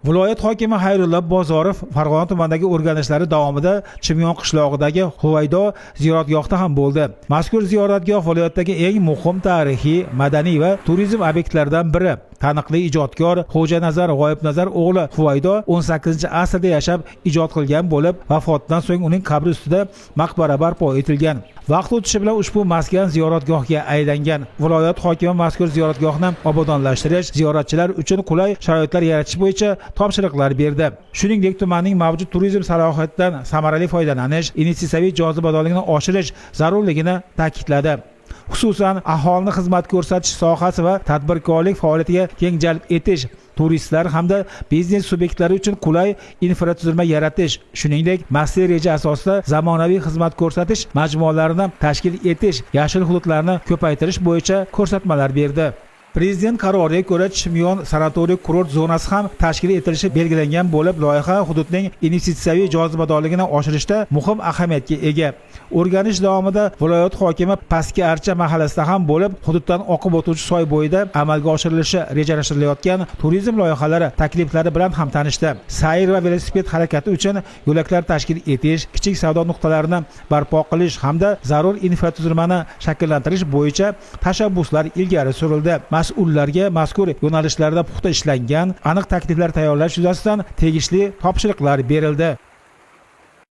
Viloyat hokimi Xayrullo Bozorov Farg'ona tumanidagi o'rganishlari davomida Chimyon qishlog'idagi Huvaydo ziyoratgohida ham bo'ldi. Mazkur ziyoratgoh viloyatdagi eng muhim tarixiy, madaniy va turizm obyektlaridan biri. Taniqli ijodkor Xo'janazar G'oyibnazar o'g'li Huvaydo 18-asrda yashab ijod qilgan bo'lib, vafotidan so'ng uning qabri ustida maqbara barpo etilgan. Vaqt o'tishi bilan ushbu maskan ziyoratgohga aylangan. Viloyat hokimi mazkur ziyoratgohni obodonlashtirish, ziyoratchilar uchun qulay sharoitlar yaratish bo'yicha topshiriqlar berdi. Shuningdek, tumanning mavjud turizm salohiyatidan samarali foydalanish, investitsiyaviy jozibadorligini oshirish zarurligini ta'kidladi. Xususan, aholini xizmat ko'rsatish sohasi va tadbirkorlik faoliyatiga keng jalb etish, turistlar hamda biznes subyektlari uchun qulay infratuzilma yaratish, shuningdek, master reja asosida zamonaviy xizmat ko'rsatish majmualarini tashkil etish, yashil hududlarni ko'paytirish bo'yicha ko'rsatmalar berdi. Prezident qaroriga ko'ra Chimyon sanatoriy kurort zonasi ham tashkil etilishi belgilangan bo'lib, loyiha hududning investitsiyaviy jozibadorligini oshirishda muhim ahamiyatga ega. O'rganish davomida viloyat hokimi Pastki Archa mahallasida ham bo'lib, hududdan oqib o'tuvchi soy bo'yida amalga oshirilishi rejalashtirilayotgan turizm loyihalari takliflari bilan ham tanishdi. Sayr va velosiped harakati uchun yo'laklar tashkil etish, kichik savdo nuqtalarini barpo qilish hamda zarur infratuzilmani shakllantirish bo'yicha tashabbuslar ilgari surildi. Mas'ullarga mazkur yo'nalishlarda puxta ishlangan, aniq takliflar tayyorlash yuzasidan tegishli topshiriqlar berildi.